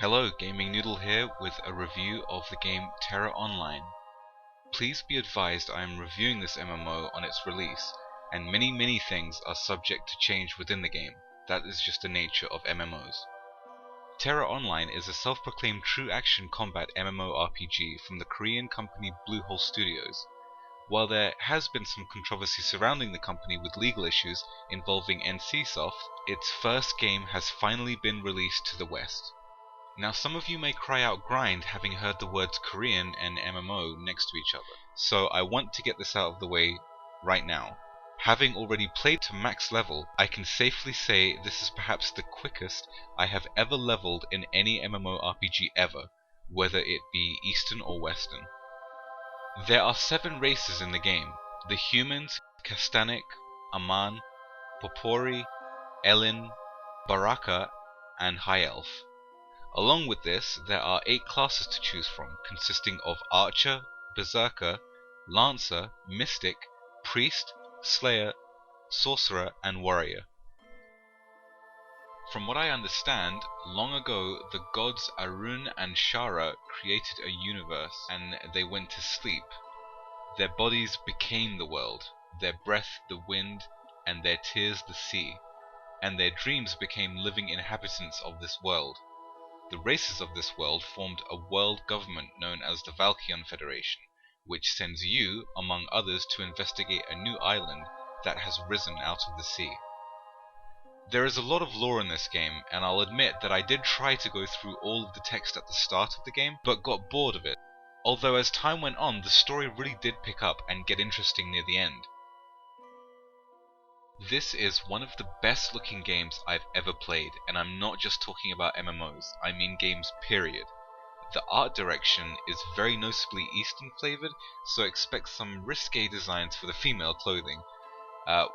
Hello, Gaming Noodle here with a review of the game Tera Online. Please be advised I am reviewing this MMO on its release, and many things are subject to change within the game. That is just the nature of MMOs. Tera Online is a self-proclaimed true action combat MMORPG from the Korean company Bluehole Studios. While there has been some controversy surrounding the company with legal issues involving NCSoft, its first game has finally been released to the West. Now some of you may cry out grind having heard the words Korean and MMO next to each other, so I want to get this out of the way right now. Having already played to max level, I can safely say this is perhaps the quickest I have ever leveled in any MMORPG ever, whether it be Eastern or Western. There are 7 races in the game: the humans, Kastanik, Aman, Popori, Elin, Baraka, and High Elf. Along with this, there are 8 classes to choose from, consisting of Archer, Berserker, Lancer, Mystic, Priest, Slayer, Sorcerer, and Warrior. From what I understand, long ago the gods Arun and Shara created a universe, and they went to sleep. Their bodies became the world, their breath the wind, and their tears the sea, and their dreams became living inhabitants of this world. The races of this world formed a world government known as the Valkyrian Federation, which sends you, among others, to investigate a new island that has risen out of the sea. There is a lot of lore in this game, and I'll admit that I did try to go through all of the text at the start of the game, but got bored of it. Although as time went on, the story really did pick up and get interesting near the end. This is one of the best looking games I've ever played, and I'm not just talking about MMOs, I mean games period. The art direction is very noticeably Eastern flavoured, so expect some risque designs for the female clothing.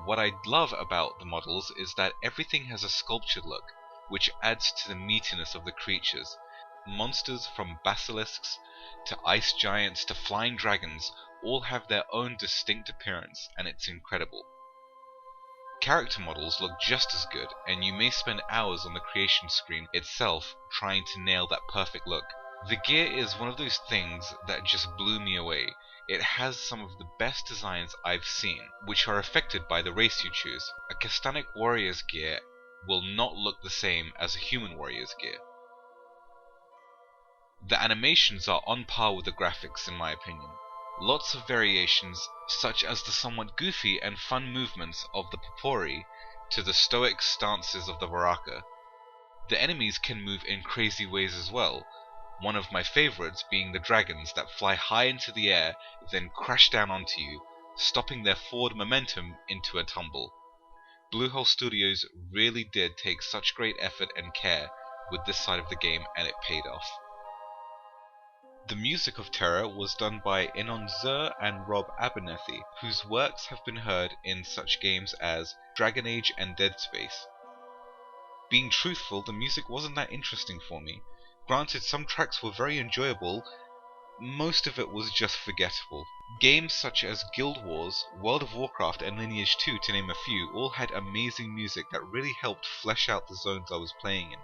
What I love about the models is that everything has a sculptured look, which adds to the meatiness of the creatures. Monsters from basilisks to ice giants to flying dragons all have their own distinct appearance, and it's incredible. Character models look just as good, and you may spend hours on the creation screen itself trying to nail that perfect look. The gear is one of those things that just blew me away. It has some of the best designs I've seen, which are affected by the race you choose. A Kastanik warrior's gear will not look the same as a human warrior's gear. The animations are on par with the graphics in my opinion. Lots of variations, such as the somewhat goofy and fun movements of the Popori to the stoic stances of the Baraka. The enemies can move in crazy ways as well, one of my favourites being the dragons that fly high into the air, then crash down onto you, stopping their forward momentum into a tumble. Bluehole Studios really did take such great effort and care with this side of the game, and it paid off. The music of Tera was done by Inon Zur and Rob Abernethy, whose works have been heard in such games as Dragon Age and Dead Space. Being truthful, the music wasn't that interesting for me. Granted, some tracks were very enjoyable, most of it was just forgettable. Games such as Guild Wars, World of Warcraft and Lineage 2, to name a few, all had amazing music that really helped flesh out the zones I was playing in.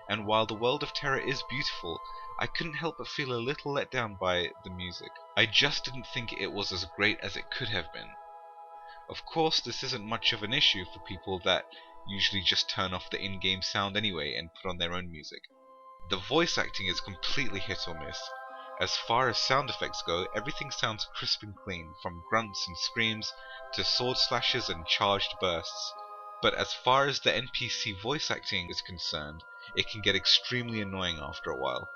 And while the world of Tera is beautiful, I couldn't help but feel a little let down by the music. I just didn't think it was as great as it could have been. Of course, this isn't much of an issue for people that usually just turn off the in-game sound anyway and put on their own music. The voice acting is completely hit or miss. As far as sound effects go, everything sounds crisp and clean, from grunts and screams to sword slashes and charged bursts. But as far as the NPC voice acting is concerned, it can get extremely annoying after a while.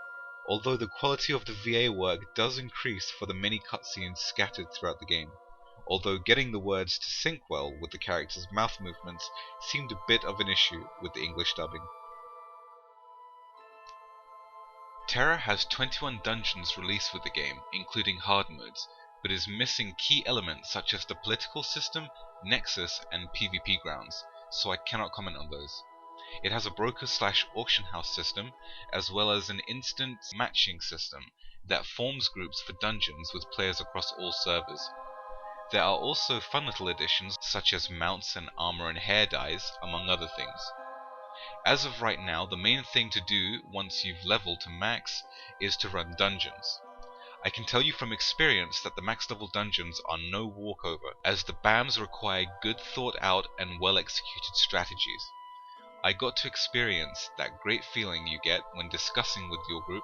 Although the quality of the VA work does increase for the many cutscenes scattered throughout the game, although getting the words to sync well with the characters' mouth movements seemed a bit of an issue with the English dubbing. Tera has 21 dungeons released with the game, including hard modes, but is missing key elements such as the political system, Nexus, and PvP grounds, so I cannot comment on those. It has a broker/auction house system, as well as an instant matching system that forms groups for dungeons with players across all servers. There are also fun little additions such as mounts and armor and hair dyes, among other things. As of right now, the main thing to do once you've leveled to max is to run dungeons. I can tell you from experience that the max level dungeons are no walkover, as the BAMs require good thought out and well executed strategies. I got to experience that great feeling you get when discussing with your group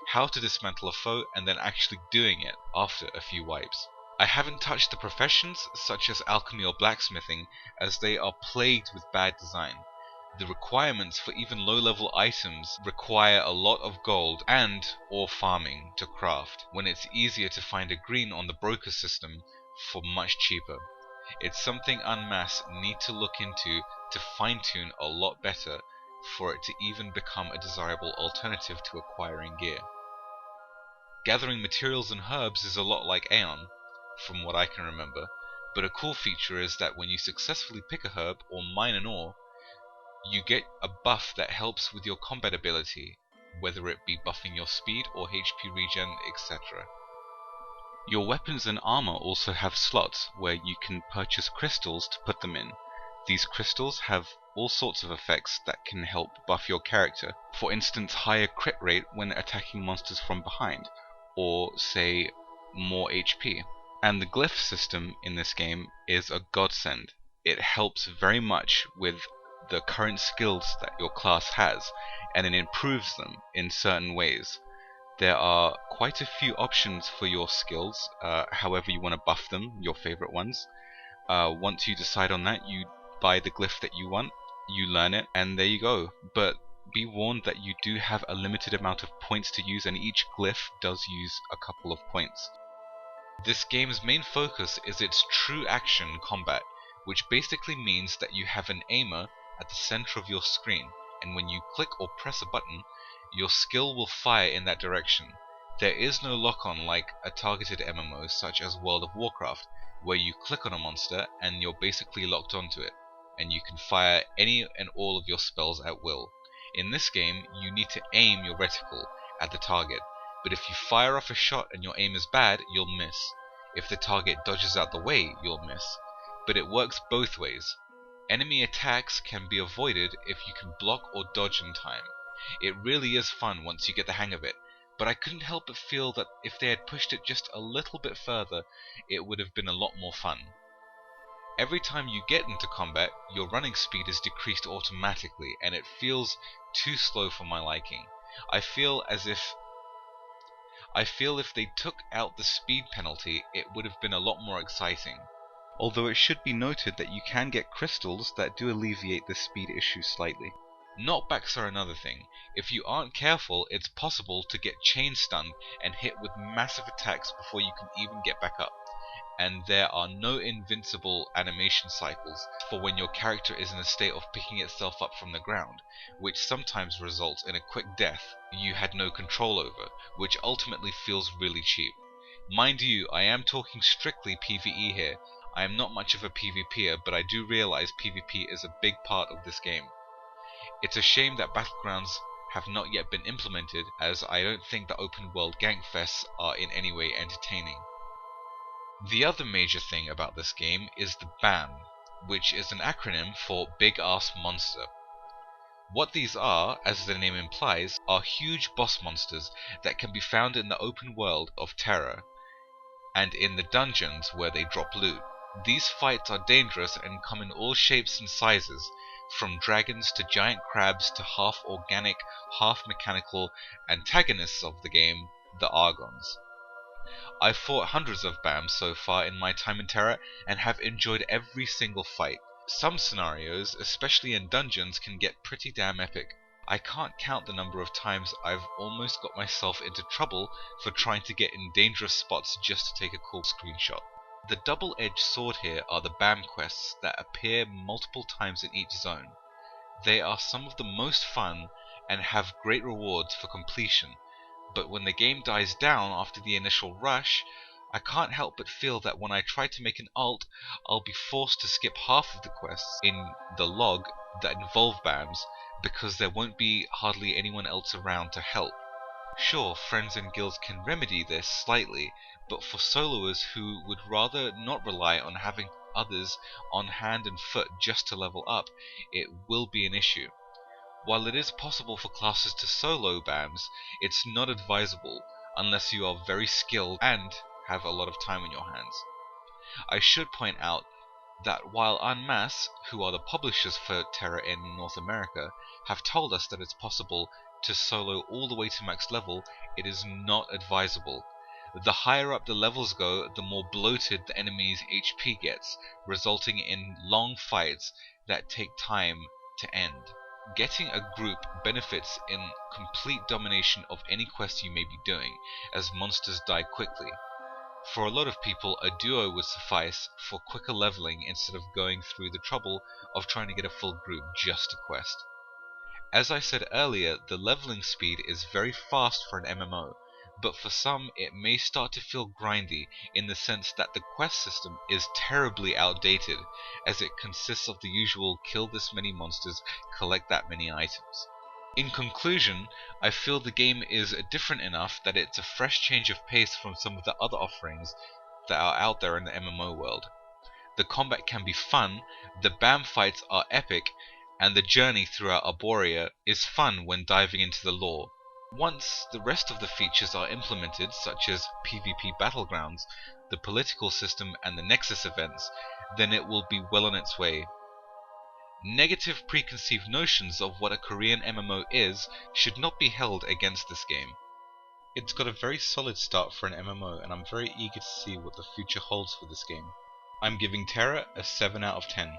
how to dismantle a foe and then actually doing it after a few wipes. I haven't touched the professions such as alchemy or blacksmithing, as they are plagued with bad design. The requirements for even low-level items require a lot of gold and or farming to craft, when it's easier to find a green on the broker system for much cheaper. It's something Unmass need to look into to fine-tune a lot better for it to even become a desirable alternative to acquiring gear. Gathering materials and herbs is a lot like Aeon, from what I can remember, but a cool feature is that when you successfully pick a herb or mine an ore, you get a buff that helps with your combat ability, whether it be buffing your speed or HP regen, etc. Your weapons and armor also have slots where you can purchase crystals to put them in. These crystals have all sorts of effects that can help buff your character. For instance, higher crit rate when attacking monsters from behind, or say more HP. And the glyph system in this game is a godsend. It helps very much with the current skills that your class has, and it improves them in certain ways. There are quite a few options for your skills, however you want to buff them, your favorite ones. Once you decide on that, you buy the glyph that you want, you learn it, and there you go. But be warned that you do have a limited amount of points to use, and each glyph does use a couple of points. This game's main focus is its true action combat, which basically means that you have an aimer at the center of your screen, and when you click or press a button, your skill will fire in that direction. There is no lock-on like a targeted MMO such as World of Warcraft, where you click on a monster and you're basically locked onto it, and you can fire any and all of your spells at will. In this game, you need to aim your reticle at the target, but if you fire off a shot and your aim is bad, you'll miss. If the target dodges out the way, you'll miss. But it works both ways. Enemy attacks can be avoided if you can block or dodge in time. It really is fun once you get the hang of it, but I couldn't help but feel that if they had pushed it just a little bit further, it would have been a lot more fun. Every time you get into combat, your running speed is decreased automatically, and it feels too slow for my liking. I feel if they took out the speed penalty, it would have been a lot more exciting. Although it should be noted that you can get crystals that do alleviate the speed issue slightly. Knockbacks are another thing. If you aren't careful, it's possible to get chain stunned and hit with massive attacks before you can even get back up. And there are no invincible animation cycles for when your character is in a state of picking itself up from the ground, which sometimes results in a quick death you had no control over, which ultimately feels really cheap. Mind you, I am talking strictly PvE here. I am not much of a PvPer, but I do realize PvP is a big part of this game. It's a shame that Battlegrounds have not yet been implemented, as I don't think the open world gankfests are in any way entertaining. The other major thing about this game is the BAM, which is an acronym for Big Ass Monster. What these are, as the name implies, are huge boss monsters that can be found in the open world of Tera and in the dungeons where they drop loot. These fights are dangerous and come in all shapes and sizes, from dragons to giant crabs to half-organic, half-mechanical antagonists of the game, the Argons. I've fought hundreds of BAMs so far in my time in Tera and have enjoyed every single fight. Some scenarios, especially in dungeons, can get pretty damn epic. I can't count the number of times I've almost got myself into trouble for trying to get in dangerous spots just to take a cool screenshot. The double-edged sword here are the BAM quests that appear multiple times in each zone. They are some of the most fun and have great rewards for completion, but when the game dies down after the initial rush, I can't help but feel that when I try to make an ult, I'll be forced to skip half of the quests in the log that involve BAMs, because there won't be hardly anyone else around to help. Sure, friends and guilds can remedy this slightly, but for soloers who would rather not rely on having others on hand and foot just to level up, it will be an issue. While it is possible for classes to solo BAMs, it's not advisable unless you are very skilled and have a lot of time on your hands. I should point out that while Unmass, who are the publishers for Tera in North America, have told us that it's possible to solo all the way to max level, it is not advisable. The higher up the levels go, the more bloated the enemy's HP gets, resulting in long fights that take time to end. Getting a group benefits in complete domination of any quest you may be doing, as monsters die quickly. For a lot of people, a duo would suffice for quicker leveling instead of going through the trouble of trying to get a full group just to quest. As I said earlier, the leveling speed is very fast for an MMO, but for some it may start to feel grindy in the sense that the quest system is terribly outdated, as it consists of the usual kill this many monsters, collect that many items. In conclusion, I feel the game is different enough that it's a fresh change of pace from some of the other offerings that are out there in the MMO world. The combat can be fun, the BAM fights are epic, and the journey throughout Arborea is fun when diving into the lore. Once the rest of the features are implemented, such as PvP battlegrounds, the political system, and the Nexus events, then it will be well on its way. Negative preconceived notions of what a Korean MMO is should not be held against this game. It's got a very solid start for an MMO, and I'm very eager to see what the future holds for this game. I'm giving Tera a 7 out of 10.